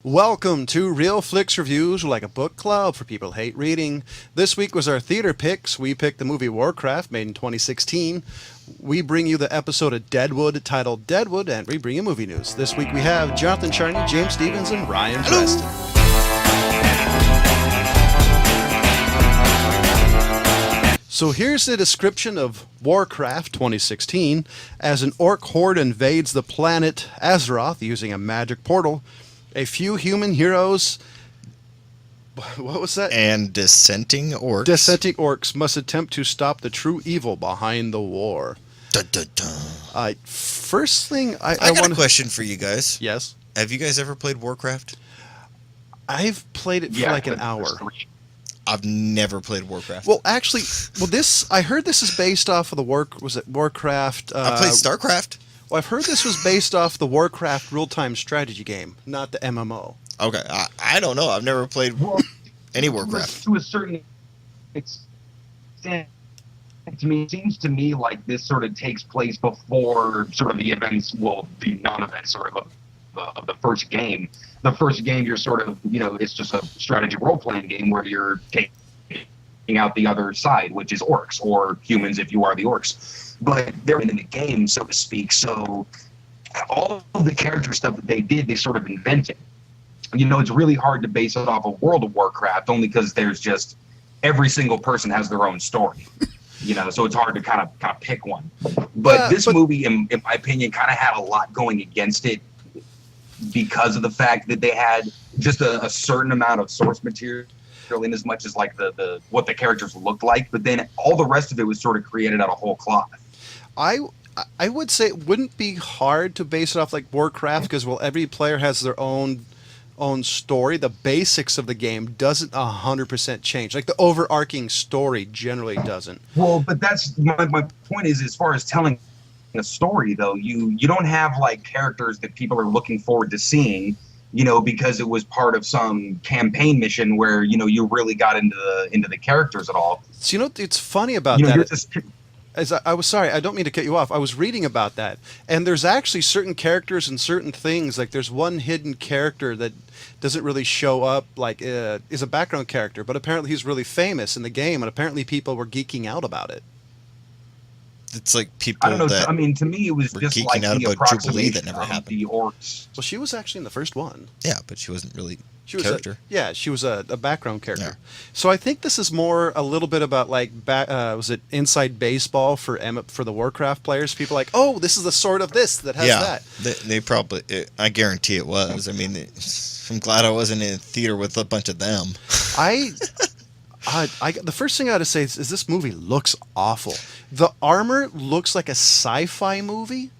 Welcome to Real Flix Reviews, like a book club for people who hate reading. This week was our theater picks. We picked the movie Warcraft, made in 2016. We bring you the episode of Deadwood titled Deadwood, and we bring you movie news. This week we have Jonathan Charney, James Stevens, and Ryan Preston. So here's the description of Warcraft 2016. As an orc horde invades the planet Azeroth using a magic portal, a few human heroes, what was that? And dissenting orcs. Dissenting orcs must attempt to stop the true evil behind the war. Dun, dun, dun. First thing I got a question for you guys. Yes? Have you guys ever played Warcraft? I've played it for like an hour. I've never played Warcraft. Well, actually, I heard this is based off of the Warcraft? I played StarCraft. Well, I've heard this was based off the Warcraft real-time strategy game, not the MMO. Okay, I don't know. I've never played any Warcraft. To a certain extent, to me, it seems to me like this sort of takes place before sort of the events, well, the non-events sort of the first game. The first game, you're sort of, it's just a strategy role-playing game where you're taking out the other side, which is orcs, or humans if you are the orcs. But they're in the game, so to speak. So all of the character stuff that they did, they sort of invented. It's really hard to base it off of World of Warcraft, only because there's just every single person has their own story. So it's hard to kind of pick one. But this movie, in my opinion, kind of had a lot going against it because of the fact that they had just a certain amount of source material in as much as like the what the characters looked like, but then all the rest of it was sort of created out of whole cloth. I would say it wouldn't be hard to base it off like Warcraft because every player has their own story. The basics of the game doesn't 100% change. Like the overarching story generally doesn't. Well, but that's my point is, as far as telling a story though, you don't have like characters that people are looking forward to seeing, because it was part of some campaign mission where you really got into the characters at all. So it's funny about that. I was sorry, I don't mean to cut you off. I was reading about that, and there's actually certain characters and certain things. Like there's one hidden character that doesn't really show up, like is a background character, but apparently he's really famous in the game, and apparently people were geeking out about it. It's like people. I don't know. That I mean, to me, it was just like the approximation that never happened. The orcs. Well, she was actually in the first one. Yeah, but she wasn't really. She was character. She was a background character. Yeah. So I think this is more a little bit about like was it inside baseball for the Warcraft players? People are like, oh, this is the sort of this that has that. They probably. I guarantee it was. I mean, I'm glad I wasn't in a theater with a bunch of them. The first thing I got to say is this movie looks awful. The armor looks like a sci-fi movie.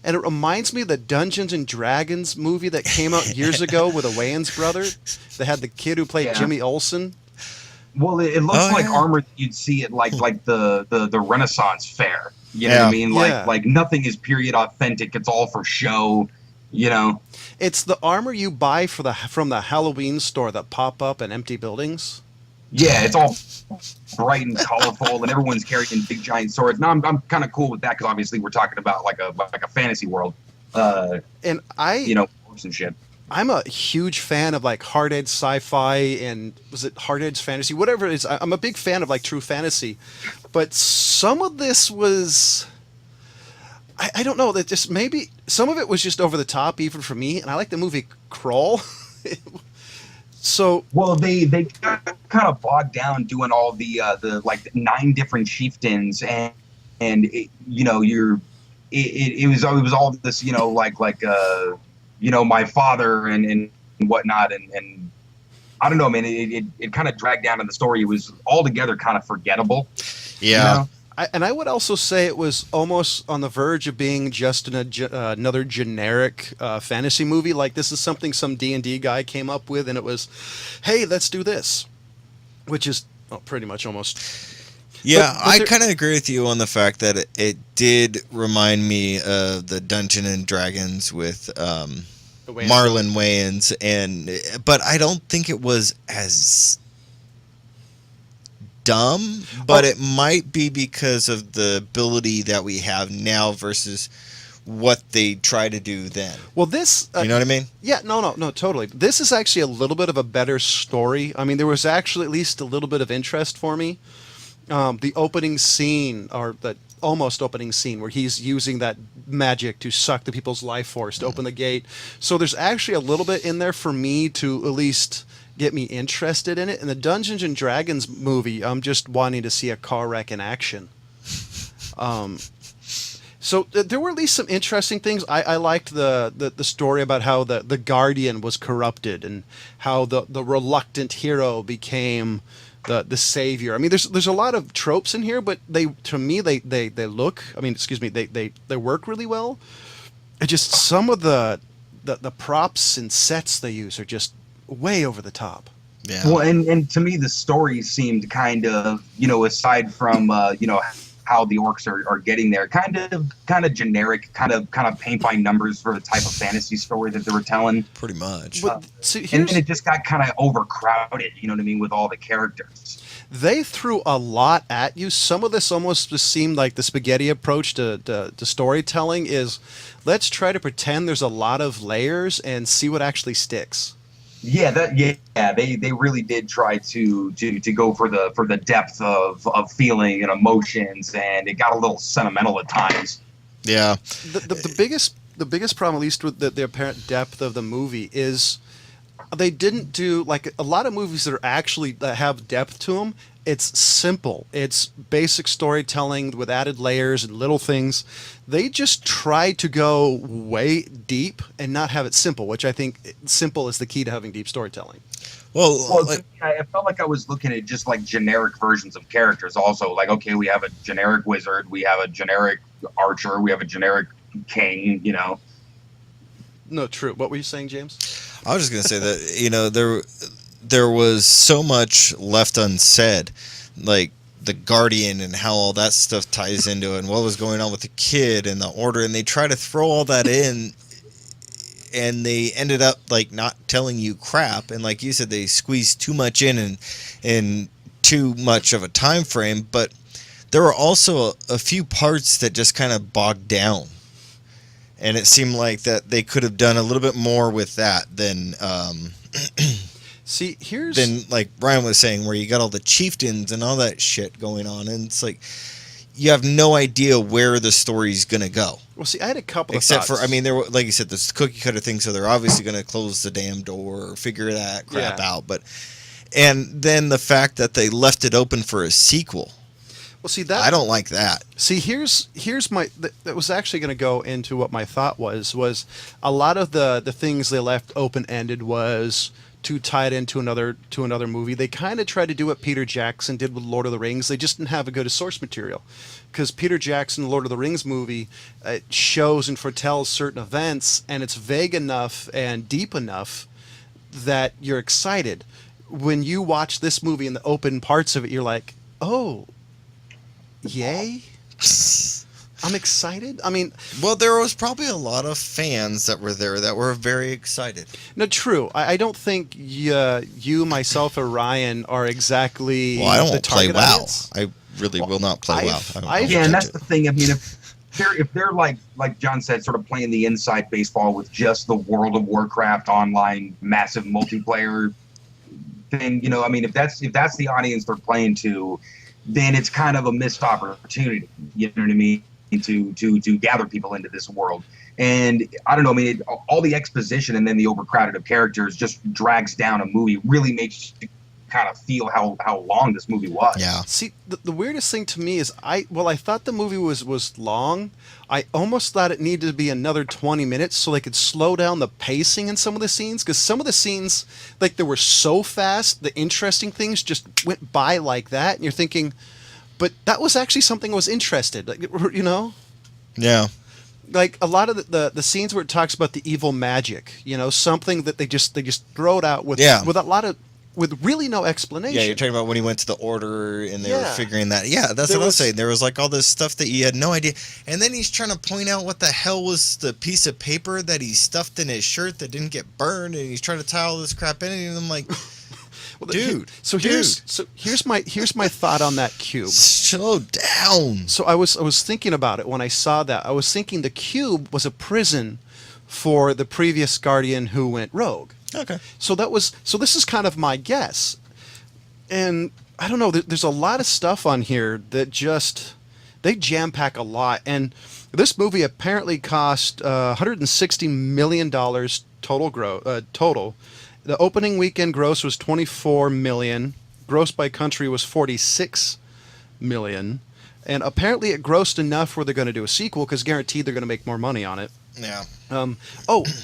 And it reminds me of the Dungeons and Dragons movie that came out years ago with the Wayans brothers. They had the kid who played Jimmy Olsen. Well, it looks like armor that you'd see at like the Renaissance fair. You know what I mean? Like nothing is period authentic. It's all for show. It's the armor you buy from the Halloween store that pop up in empty buildings. Yeah, it's all bright and colorful, and everyone's carrying big giant swords. Now, I'm kind of cool with that because obviously we're talking about like a fantasy world. And orcs and shit. I'm a huge fan of like hard edge sci-fi and was it hard edge fantasy, whatever it is. I'm a big fan of like true fantasy, but some of this was. I don't know, that just maybe some of it was just over the top even for me, and I like the movie Crawl. So they got kind of bogged down doing all the like 9 different chieftains and it was all this my father and whatnot and I don't know, man, it kind of dragged down in the story. It was altogether kind of forgettable. Yeah. I would also say it was almost on the verge of being just another generic fantasy movie. Like this is something some D&D guy came up with, and it was, hey, let's do this, which is pretty much almost. Yeah, I kind of agree with you on the fact that it did remind me of the Dungeons and Dragons with Marlon Wayans, but I don't think it was as dumb, but it might be because of the ability that we have now versus what they try to do then. Well, this... you know what I mean? Yeah, no, totally. This is actually a little bit of a better story. I mean, there was actually at least a little bit of interest for me. The opening scene, or the almost opening scene, where he's using that magic to suck the people's life force to open the gate. So there's actually a little bit in there for me to at least get me interested in it. In the Dungeons and Dragons movie, I'm just wanting to see a car wreck in action. So there were at least some interesting things. I liked the story about how the Guardian was corrupted and how the reluctant hero became the savior. I mean, there's a lot of tropes in here, but they look. I mean, excuse me, they work really well. It just some of the props and sets they use are just way over the top. Yeah. Well, and to me, the story seemed kind of, aside from how the orcs are getting there, kind of generic, kind of paint by numbers for the type of fantasy story that they were telling. Pretty much. But, and then it just got kind of overcrowded, you know what I mean, with all the characters. They threw a lot at you. Some of this almost just seemed like the spaghetti approach to storytelling is, let's try to pretend there's a lot of layers and see what actually sticks. Yeah, they really did try to go for the depth of feeling and emotions, and it got a little sentimental at times. Yeah. The biggest problem, at least with the apparent depth of the movie, is they didn't do like a lot of movies that have depth to them. It's simple. It's basic storytelling with added layers and little things. They just tried to go way deep and not have it simple, which I think simple is the key to having deep storytelling. Well, I felt like I was looking at just like generic versions of characters also. Like, okay, we have a generic wizard, we have a generic archer, we have a generic king, No, true. What were you saying, James? I was just going to say that, there was so much left unsaid, like the Guardian and how all that stuff ties into it, and what was going on with the kid and the order, and they try to throw all that in, and they ended up like not telling you crap, and like you said, they squeezed too much in too much of a time frame, but there were also a few parts that just kind of bogged down, and it seemed like that they could have done a little bit more with that than See, then like Ryan was saying, where you got all the chieftains and all that shit going on, and it's like you have no idea where the story's gonna go. Well, see, I had a couple except of thoughts. for, I mean, there were, like you said, this cookie cutter thing, so they're obviously gonna close the damn door or figure that crap out. But and then the fact that they left it open for a sequel. Well, see that I don't like that. See, here's my that was actually going to go into what my thought was a lot of the things they left open ended was to tie it into another movie. They kind of tried to do what Peter Jackson did with Lord of the Rings. They just didn't have a good source material, because Peter Jackson, Lord of the Rings movie, shows and foretells certain events, and it's vague enough and deep enough that you're excited. When you watch this movie and the open parts of it, you're like, oh, yay. I'm excited. I mean, well, there was probably a lot of fans that were there that were very excited. No, true. I don't think you, myself, or Ryan are exactly. Well, I don't the play target WoW. audience. I really will not play WoW. Yeah, and that's the thing. I mean, if they're like John said, sort of playing the inside baseball with just the World of Warcraft online massive multiplayer thing, I mean, if that's the audience they're playing to, then it's kind of a missed opportunity. You know what I mean? To gather people into this world. And I don't know, I mean, all the exposition and then the overcrowded of characters just drags down a movie, really makes you kind of feel how long this movie was. Yeah. See, the weirdest thing to me is I thought the movie was long. I almost thought it needed to be another 20 minutes so they could slow down the pacing in some of the scenes, because some of the scenes, like, they were so fast, the interesting things just went by like that, and you're thinking, but that was actually something I was interested, like, Yeah. Like a lot of the scenes where it talks about the evil magic, something that they just throw it out with with really no explanation. Yeah, you're talking about when he went to the order and they were figuring that. Yeah, that's what I was saying. There was like all this stuff that you had no idea. And then he's trying to point out what the hell was the piece of paper that he stuffed in his shirt that didn't get burned, and he's trying to tie all this crap in it, and I'm like, Well, dude. Here's my thought on that cube. Slow down. So I was thinking about it when I saw that. I was thinking the cube was a prison for the previous Guardian who went rogue. Okay. So this is kind of my guess. And I don't know, there's a lot of stuff on here that they jam pack a lot. And this movie apparently cost $160 million total. The opening weekend gross was $24 million. Gross by country was $46 million. And apparently it grossed enough where they're going to do a sequel because guaranteed they're going to make more money on it. Yeah.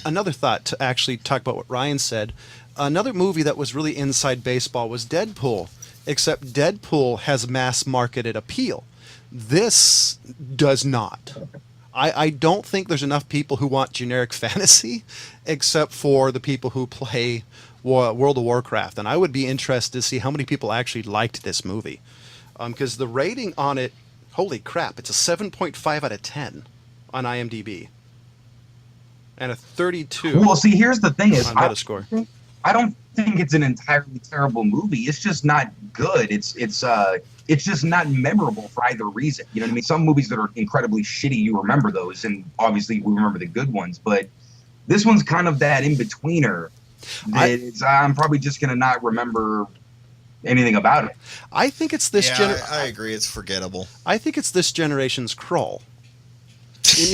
Another thought to actually talk about what Ryan said. Another movie that was really inside baseball was Deadpool, except Deadpool has mass marketed appeal. This does not. I don't think there's enough people who want generic fantasy, except for the people who play World of Warcraft. And I would be interested to see how many people actually liked this movie. Because the rating on it, holy crap, it's a 7.5 out of 10 on IMDb. And a 32 Well, see, here's the thing: is on Metascore. I don't think it's an entirely terrible movie. It's just not good. It's just not memorable for either reason. You know what I mean? Some movies that are incredibly shitty, you remember those, and obviously we remember the good ones. But this one's kind of that in-betweener. I'm probably just gonna not remember anything about it. I think it's this. I agree. It's forgettable. I think it's this generation's Krull.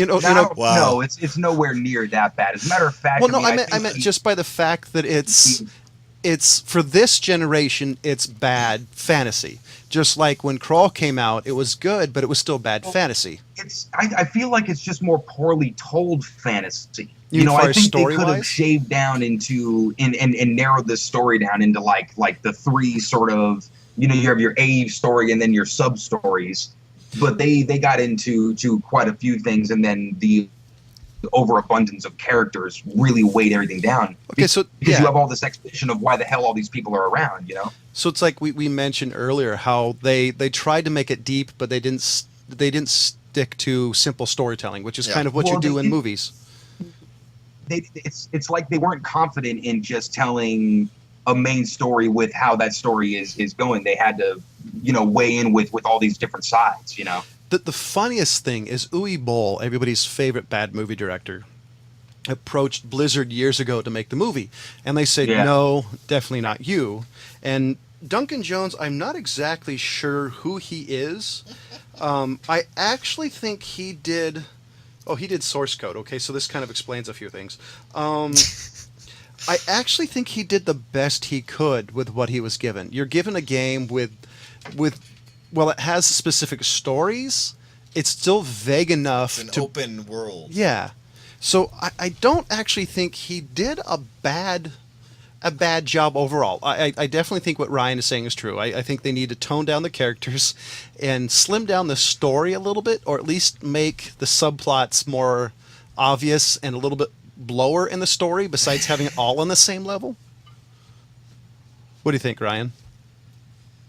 No, it's nowhere near that bad. As a matter of fact, well, no, I meant just by the fact that it's for this generation, it's bad fantasy. Just like when Krull came out, it was good, but it was still bad fantasy. I feel like it's just more poorly told fantasy. I think they could have shaved down into and narrowed this story down into like the three sort of, you have your A story and then your sub stories. But they got into quite a few things, and then the overabundance of characters really weighed everything down. Okay, so because you have all this exposition of why the hell all these people are around, So it's like we mentioned earlier how they tried to make it deep, but they didn't stick to simple storytelling, which is kind of what you do in movies. It's like they weren't confident in just telling a main story with how that story is going. They had to, weigh in with all these different sides, The funniest thing is Uwe Boll, everybody's favorite bad movie director, approached Blizzard years ago to make the movie. And they said, no, definitely not you. And Duncan Jones, I'm not exactly sure who he is. I actually think he did Source Code. Okay, so this kind of explains a few things. I actually think he did the best he could with what he was given. You're given a game with it has specific stories. It's still vague enough. It's an open world. Yeah. So I don't actually think he did a bad job overall. I definitely think what Ryan is saying is true. I think they need to tone down the characters and slim down the story a little bit, or at least make the subplots more obvious and a little bit blower in the story besides having it all on the same level. What do you think, Ryan?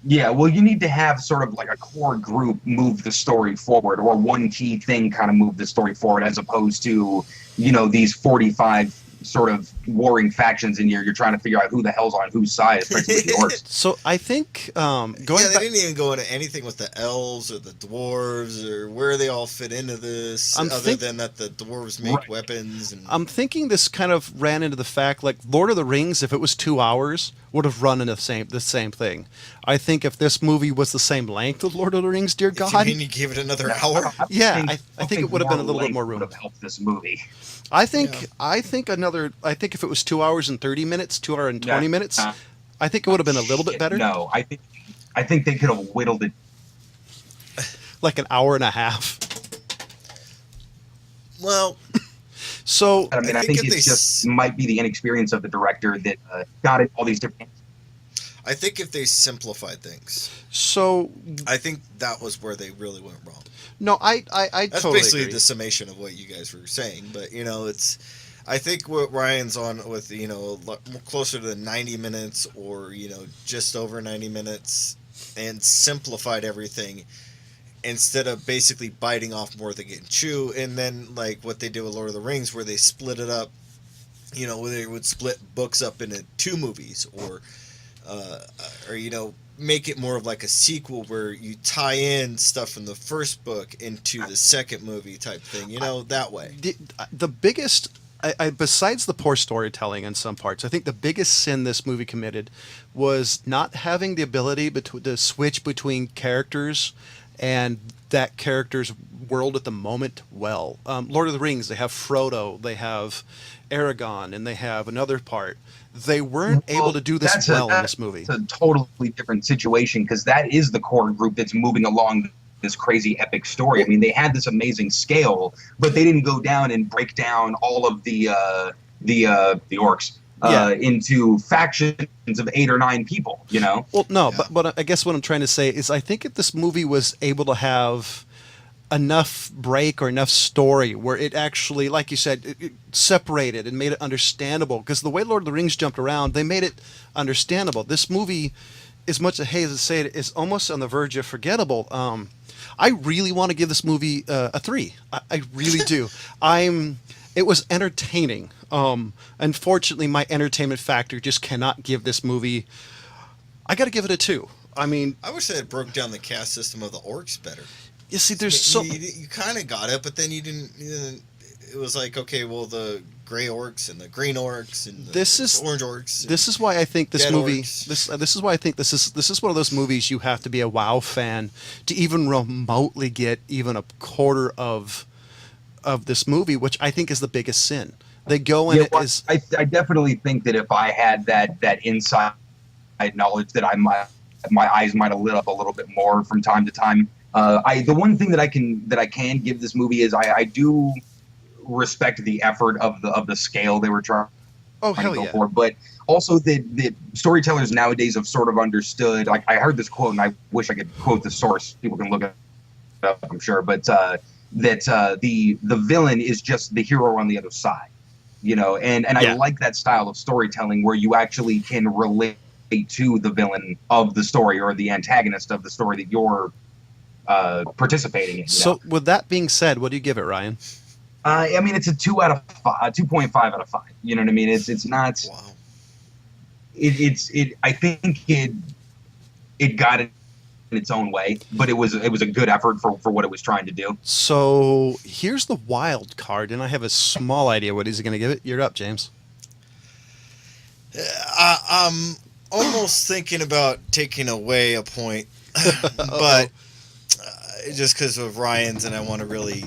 Yeah, well, you need to have sort of like a core group move the story forward, or one key thing kind of move the story forward, as opposed to, these 45 sort of warring factions, and you're trying to figure out who the hell's on whose side, especially yours. So I think they didn't even go into anything with the elves or the dwarves or where they all fit into this, than that the dwarves make weapons. And I'm thinking this kind of ran into the fact, like Lord of the Rings, if it was 2 hours, would have run into the same thing. I think if this movie was the same length of Lord of the Rings, dear God, you mean you gave it another hour? I think it would have been a little bit more room. Would have helped this movie. I think if it was 2 hours and 30 minutes, 2 hours and 20 minutes, I think it would have been a little bit better. No, I think they could have whittled it like an hour and a half. Well, so I think it just might be the inexperience of the director that got it all these different. I think if they simplified things, so I think that was where they really went wrong. No, I that's totally basically agree. The summation of what you guys were saying, but it's. I think what Ryan's on with, closer to 90 minutes or, just over 90 minutes, and simplified everything instead of basically biting off more than getting chew. And then like what they did with Lord of the Rings, where they split it up, where they would split books up into 2 movies, or or make it more of like a sequel where you tie in stuff from the first book into the second movie type thing, that way. The biggest, besides the poor storytelling in some parts, I think the biggest sin this movie committed was not having the ability to switch between characters and that character's world at the moment well. Lord of the Rings, they have Frodo, they have Aragorn, and they have another part. They weren't able to do this well in this movie. It's a totally different situation because that is the core group that's moving along this crazy epic story. I mean, they had this amazing scale, but they didn't go down and break down all of the orcs into factions of 8 or 9 people. Well, no, but I guess what I'm trying to say is I think if this movie was able to have enough break or enough story where it actually, like you said, it separated and made it understandable, because the way Lord of the Rings jumped around, they made it understandable. This movie, as much as I hate to say it, is almost on the verge of forgettable. I really want to give this movie a 3. I really do. It was entertaining. Unfortunately, my entertainment factor just cannot give this movie. I got to give it a 2. I mean, I wish they had broke down the caste system of the orcs better. You see, there's you kind of got it, but then you didn't. It was like, okay, well, the gray orcs and the green orcs and the orange orcs. This is why I think this movie. This is why I think this is one of those movies you have to be a WoW fan to even remotely get even a quarter of this movie, which I think is the biggest sin. They go in I definitely think that if I had that inside knowledge, that my eyes might have lit up a little bit more from time to time. The one thing that I can give this movie is I do respect the effort of the scale they were trying to go for, but also the storytellers nowadays have sort of understood. Like, I heard this quote, and I wish I could quote the source. People can look it up, I'm sure, but that the villain is just the hero on the other side, and I like that style of storytelling where you actually can relate to the villain of the story or the antagonist of the story that you're participating in. So, with that being said, what do you give it, Ryan? I mean, it's a 2 out of 5, 2.5 out of 5. You know what I mean? It's not. Wow. I think it got it in its own way, but it was a good effort for what it was trying to do. So here's the wild card, and I have a small idea what he's going to give it. You're up, James. I'm almost thinking about taking away a point, but just because of Ryan's, and I want to really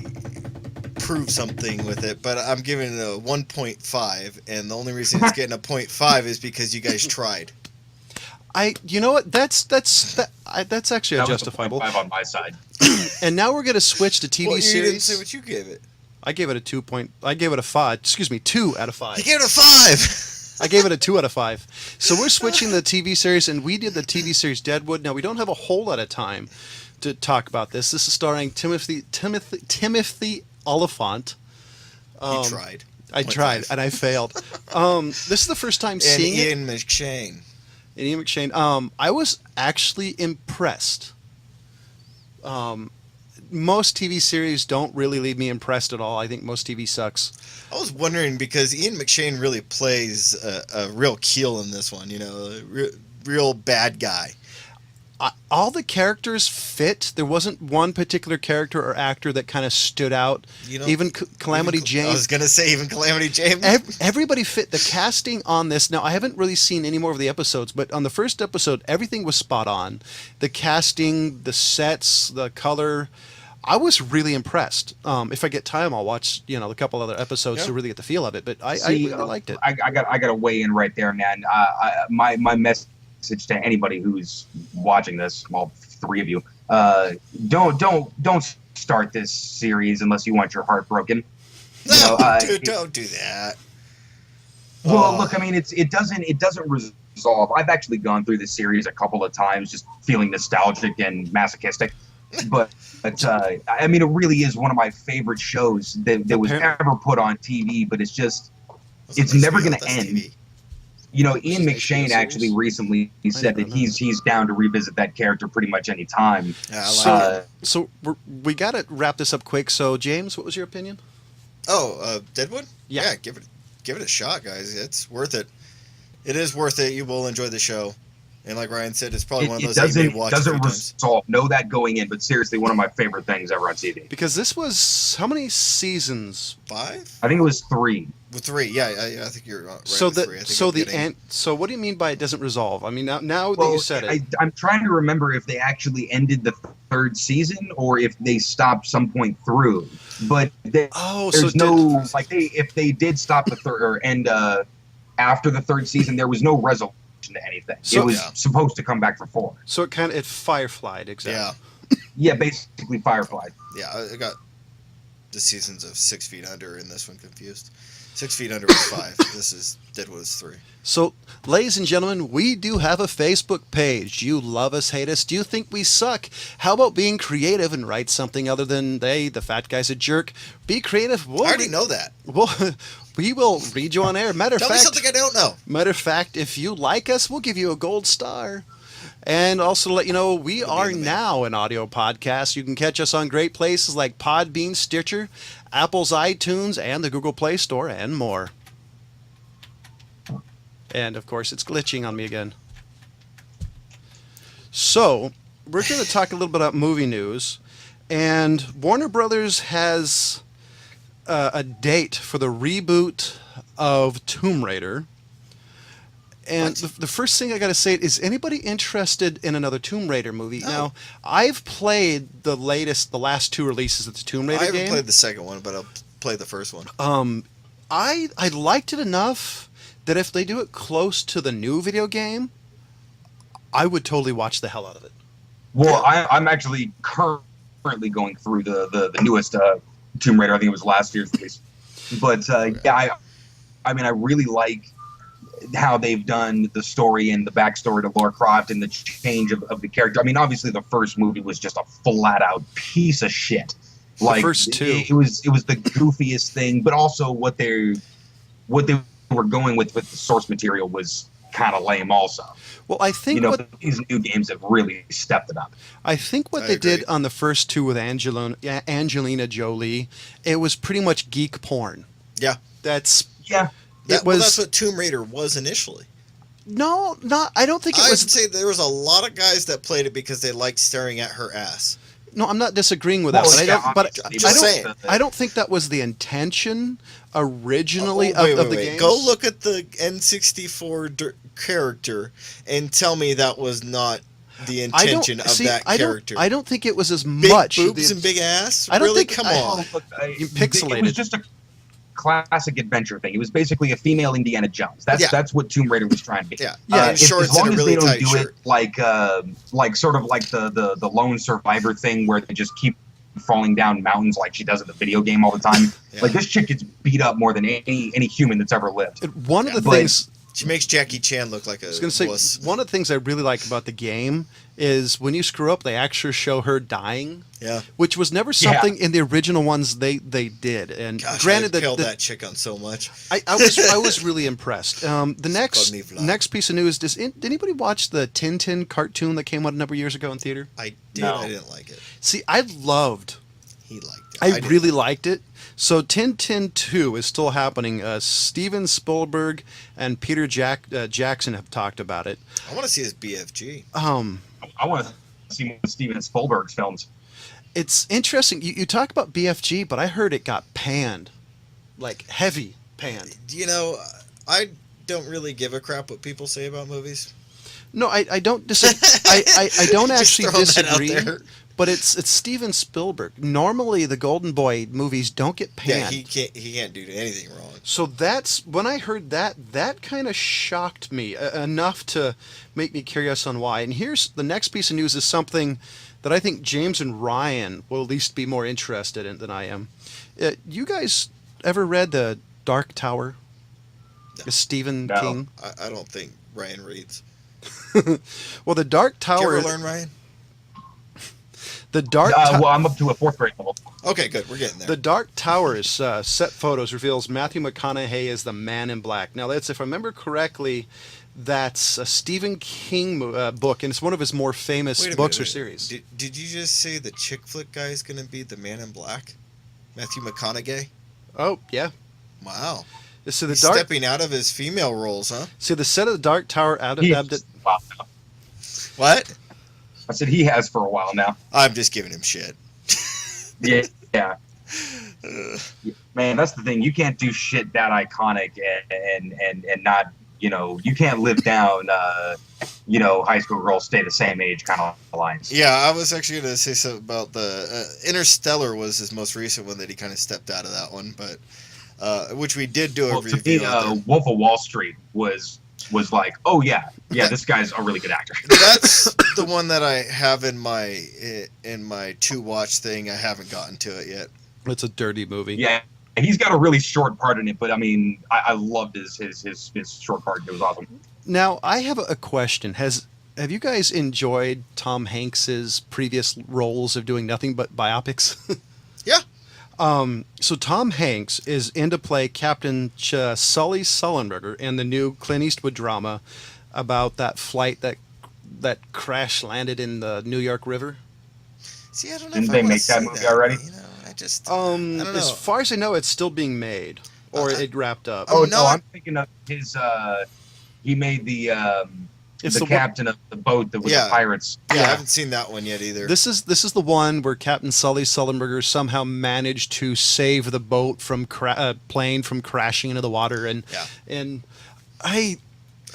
prove something with it, but I'm giving it a 1.5, and the only reason it's getting a 0.5 is because you guys tried. You know what? That's actually justifiable. 5 on my side. And now we're gonna switch to TV series. You didn't say what you gave it. I gave it a 2 out of 5. You gave it a 5. I gave it a 2 out of 5. So we're switching the TV series, and we did the TV series Deadwood. Now we don't have a whole lot of time to talk about this. This is starring Timothy Oliphant. He tried. I tried, and I failed. This is the first time seeing it. Ian McShane. Ian McShane. I was actually impressed. Most TV series don't really leave me impressed at all. I think most TV sucks. I was wondering because Ian McShane really plays a real keel in this one. A real bad guy. All the characters fit. There wasn't one particular character or actor that kind of stood out. Even Calamity Jane. I was going to say even Calamity Jane. Everybody fit. The casting on this. Now, I haven't really seen any more of the episodes, but on the first episode, everything was spot on. The casting, the sets, the color. I was really impressed. If I get time, I'll watch a couple other episodes to really get the feel of it. But I really liked it. I got to weigh in right there, man. My message to anybody who's watching this, all 3 of you, don't start this series unless you want your heart broken. Don't do that. Well, look, I mean, it doesn't resolve. I've actually gone through this series a couple of times, just feeling nostalgic and masochistic. But I mean, it really is one of my favorite shows that was ever put on TV. But it's never going to end. TV. Ian McShane actually recently said that he's down to revisit that character pretty much any time. Yeah, so we got to wrap this up quick. So, James, what was your opinion? Deadwood? Yeah, give it a shot, guys. It's worth it. It is worth it. You will enjoy the show. And like Ryan said, it's probably one of those it that you may watch a few times. resolve. Know that going in, but seriously, one of my favorite things ever on TV. Because this was how many seasons? 5? I think it was 3. With 3, yeah, I think you're right. So with 3. I think so what do you mean by it doesn't resolve? I mean now that you said it, I'm trying to remember if they actually ended the 3rd season or if they stopped some point through. But if they did stop the 3rd or end after the 3rd season, there was no resolution to anything. So, it was supposed to come back for 4. So it fireflied, exactly. Yeah, basically Firefly. Yeah, I got the seasons of 6 Feet Under and this one confused. 6 Feet Under was 5. Deadwood was 3. So, ladies and gentlemen, we do have a Facebook page. You love us, hate us. Do you think we suck? How about being creative and write something other than, the fat guy's a jerk? Be creative. I already know that. We will read you on air. Tell me something I don't know. Matter of fact, if you like us, we'll give you a gold star. And also to let you know, we are now an audio podcast. You can catch us on great places like Podbean, Stitcher, Apple's iTunes, and the Google Play Store, and more. And, of course, it's glitching on me again. So, we're going to talk a little bit about movie news. And Warner Brothers has a date for the reboot of Tomb Raider. And the first thing I got to say is anybody interested in another Tomb Raider movie? No. Now, I've played the last 2 releases of the Tomb Raider game. I haven't played the second one, but I'll play the first one. I liked it enough that if they do it close to the new video game, I would totally watch the hell out of it. Well, I'm actually currently going through the newest Tomb Raider. I think it was last year's release. But I really like how they've done the story and the backstory to Lara Croft and the change of the character. I mean, obviously the first movie was just a flat out piece of shit. Like the first 2, it was the goofiest thing, but also what they were going with the source material was kind of lame also. Well, I think these new games have really stepped it up. I think what they did on the first 2 with Angelina Jolie, it was pretty much geek porn. Yeah. That's that's what Tomb Raider was initially. No, I don't think it was. I would say there was a lot of guys that played it because they liked staring at her ass. No, I'm not disagreeing with that, I don't think that was the intention originally of the game. Go look at the N64 character and tell me that was not the intention of that character. I don't think it was as big much. Big boobs and big ass? I don't really? think, Come on. Pixelated. It was just a classic adventure thing. It was basically a female Indiana Jones. That's what Tomb Raider was trying to be. Shorts as long and a as really they don't tight do shirt. it like sort of like the lone survivor thing where they just keep falling down mountains like she does in the video game all the time. Like this chick gets beat up more than any human that's ever lived. One of the things she makes Jackie Chan look like a wuss. One of the things I really like about the game is when you screw up, they actually show her dying. Yeah. Which was never something in the original ones they did. And granted I that chick on so much. I was really impressed. The next piece of news, did anybody watch the Tintin cartoon that came out a number of years ago in theater? I did. No. I didn't like it. See, I liked it. I really liked it. So Tintin 2 is still happening. Steven Spielberg and Peter Jackson have talked about it. I want to see his BFG. I want to see more of Steven Spielberg's films. It's interesting. You talk about BFG, but I heard it got panned. Like, heavy panned. I don't really give a crap what people say about movies. No, I don't disagree. I don't actually disagree. But it's Steven Spielberg. Normally, the Golden Boy movies don't get panned. Yeah, he can't do anything wrong. So that's when I heard that kind of shocked me enough to make me curious on why. And here's the next piece of news is something that I think James and Ryan will at least be more interested in than I am. You guys ever read The Dark Tower? No. Stephen King? I don't think Ryan reads. Well, The Dark Tower... Did you ever learn, Ryan? The Dark well, I'm up to a 4th grade level. Okay, good. We're getting there. The Dark Tower's set photos reveals Matthew McConaughey as the Man in Black. Now, that's, if I remember correctly, that's a Stephen King book, and it's one of his more famous books or series. Did you just say the chick flick guy is going to be the Man in Black? Matthew McConaughey? Oh, yeah. Wow. So He's stepping out of his female roles, huh? See, the set of The Dark Tower What? I said he has for a while now. I'm just giving him shit. Yeah. Man, that's the thing. You can't do shit that iconic and not, you can't live down, high school girls stay the same age kind of lines. Yeah, I was actually going to say something about the Interstellar was his most recent one that he kind of stepped out of that one, but which we did do a review. To me, Wolf of Wall Street was like, oh yeah, this guy's a really good actor. That's the one that I have in my to watch thing. I haven't gotten to it yet. It's a dirty movie. Yeah, he's got a really short part in it, but I mean, I loved his short part. It was awesome. Now, I have a question. Have you guys enjoyed Tom Hanks's previous roles of doing nothing but biopics? Yeah. So Tom Hanks is in to play Captain Sully Sullenberger in the new Clint Eastwood drama about that flight that crash landed in the New York River. See, I don't know. Didn't they make that movie already? I don't know. As far as I know, it's still being made, or it wrapped up. Oh no, I'm thinking of his. He made the captain of the boat that was the pirates. Yeah, I haven't seen that one yet either. This is the one where Captain Sully Sullenberger somehow managed to save the boat from plane from crashing into the water, and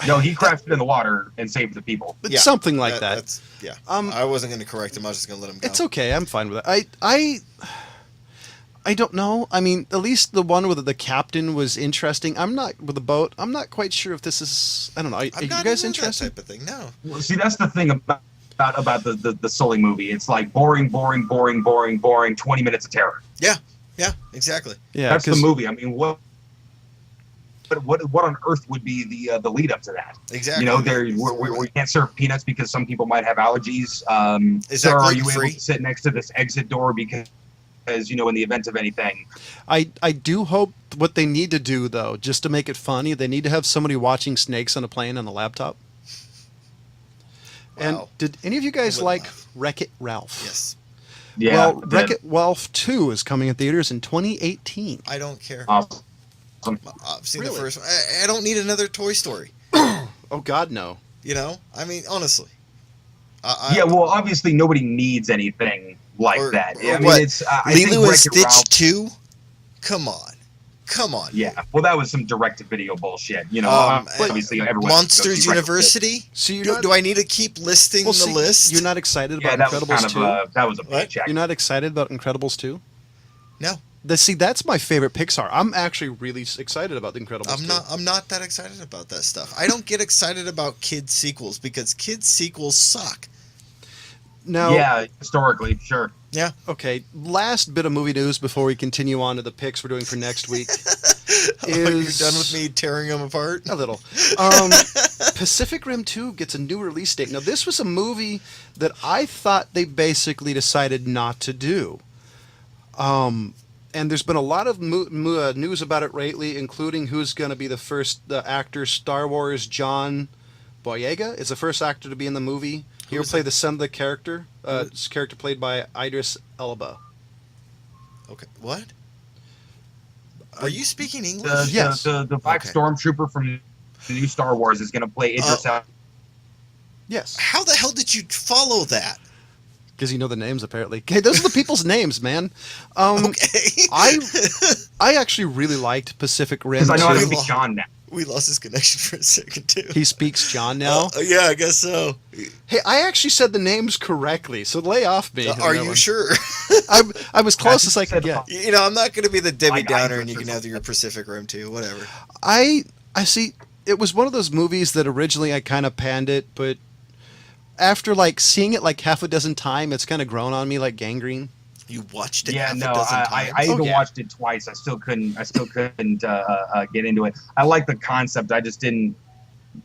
No, he crashed in the water and saved the people. Something like that. That's, I wasn't going to correct him. I was just going to let him go. It's okay. I'm fine with it. I don't know. I mean, at least the one with the captain was interesting. I'm not with the boat. I'm not quite sure if this is. I don't know. Are you guys interested? That type of thing. No. Well, see, that's the thing about the Sully movie. It's like boring. 20 minutes of terror. Yeah. Yeah. Exactly. Yeah. That's the movie. I mean, what on earth would be the lead up to that? Exactly. We can't serve peanuts because some people might have allergies. Is that are you gluten-free? able to sit next to this exit door because in the event of anything? I do hope what they need to do, though, just to make it funny, they need to have somebody watching snakes on a plane on a laptop. Wow. And did any of you guys like Wreck-It Ralph? Yes. Yeah. Well, Wreck-It Ralph 2 is coming in theaters in 2018. I don't care. Awesome. I've seen the first one. I don't need another Toy Story. Oh, God, no. I mean, honestly. Well, obviously nobody needs anything like that. I mean, what? it's Lilo and Stitch 2? Come on. Yeah, well, that was some direct-to-video bullshit. Obviously, everyone. Monsters University. So do I need to keep listing the list? You're not excited about that Incredibles was 2? that was a paycheck. You're not excited about Incredibles 2? No. That's my favorite Pixar. I'm actually really excited about the Incredibles 2. I'm not that excited about that stuff. I don't get excited about kids sequels because kids sequels suck. Now, yeah, historically, sure. Yeah. Okay, last bit of movie news before we continue on to the picks we're doing for next week. You're done with me tearing them apart? A little. Pacific Rim 2 gets a new release date. Now, this was a movie that I thought they basically decided not to do. And there's been a lot of news about it lately, including who's going to be the actor. Star Wars John Boyega is the first actor to be in the movie. He will play the son of the character. Character played by Idris Elba. Okay, what? Are you speaking English? Yes. The Black Stormtrooper from the new Star Wars is going to play Idris Elba. Yes. How the hell did you follow that? Because you know the names, apparently. Okay, those are the people's names, man. Okay. I actually really liked Pacific Rim. Because I know how to speak John now. We lost his connection for a second, too. He speaks John now? Yeah, I guess so. Hey, I actually said the names correctly, so lay off me. Are you sure? I was close as I could get. I'm not going to be the Debbie Downer, and you can have your Pacific Rim, too. Whatever. I see. It was one of those movies that originally I kind of panned it, but after seeing it half a dozen times, it's kind of grown on me like gangrene. You watched it? Yeah, half no, a dozen times? I even watched it twice. I still couldn't get into it. I like the concept. I just didn't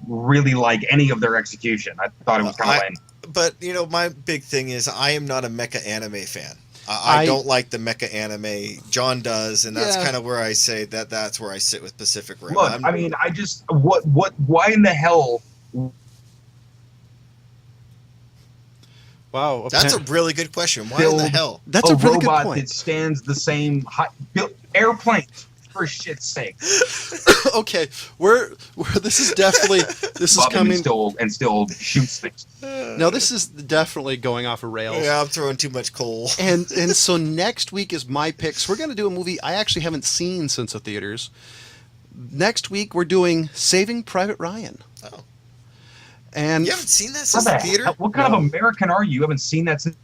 really like any of their execution. I thought it was kind of lame. But my big thing is I am not a mecha anime fan. I don't like the mecha anime. John does, and that's kind of where I say that's where I sit with Pacific Rim. Look, I mean, I just why in the hell? Wow, that's a really good question. Why in the hell? That's a really good robot point. that stands the same height. Airplanes. for shit's sake. Okay, we're this is definitely coming and still shoots things. No, this is definitely going off of rails. Yeah, I'm throwing too much coal. And so next week is my picks. We're going to do a movie I actually haven't seen since the theaters. Next week we're doing Saving Private Ryan. Oh. And you haven't seen that since the theater? What kind of American are you? You haven't seen that since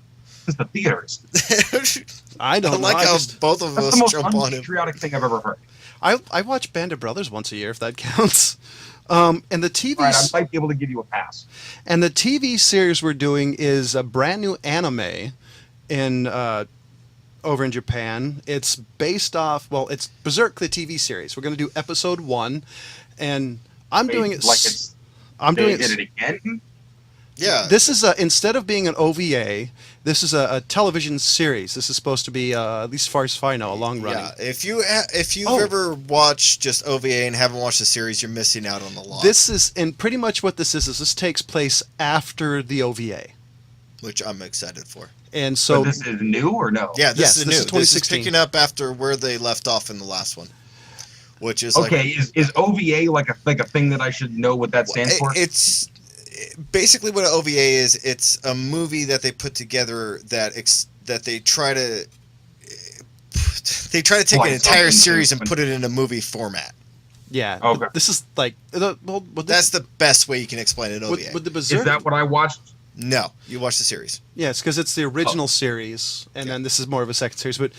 the theaters. I don't know. Like how both of us jump on him. That's the most unpatriotic thing I've ever heard. I watch Band of Brothers once a year, if that counts. And the TV. Right, I might be able to give you a pass. And the TV series we're doing is a brand new anime in over in Japan. It's based off. Well, it's Berserk, the TV series. We're going to do episode 1, and I'm doing it like it's. I'm doing it again. Yeah. This is instead of being an OVA, this is a television series. This is supposed to be at least as far as I know, a long running. Yeah. If you've ever watched just OVA and haven't watched the series, you're missing out on a lot. This is, and pretty much what this is this takes place after the OVA, which I'm excited for. And so this is new or no? Yeah, this is new. This is 2016. This is picking up after where they left off in the last one. Which is okay. Is OVA like a thing that I should know what that stands for? It's basically what an OVA is. It's a movie that they put together that they try to take an entire series and put it in a movie format. Yeah. Okay. This is like that's the best way you can explain an OVA. With the Berserk. Is that what I watched? No, you watched the series. Yes, because it's the original series, and then this is more of a second series. But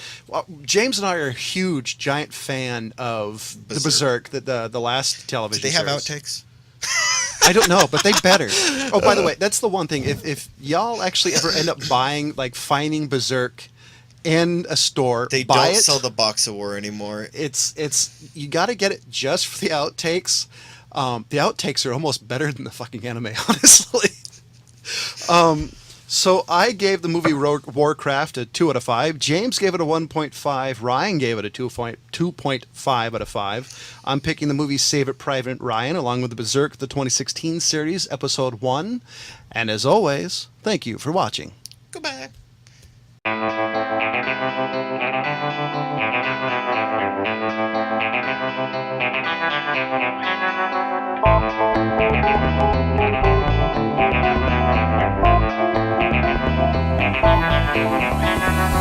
James and I are a huge, giant fan of the Berserk, the last television series. Do they have series. outtakes? I don't know, but they better. Oh, by the way, that's the one thing. If y'all actually ever end up finding Berserk in a store, they don't sell the box of war anymore. It's you got to get it just for the outtakes. The outtakes are almost better than the fucking anime, honestly. So I gave the movie Warcraft a 2 out of 5. James gave it a 1.5. Ryan gave it a 2.5 out of 5. I'm picking the movie Save It Private Ryan along with the Berserk, the 2016 series, episode 1. And as always, thank you for watching. Goodbye. Thank you.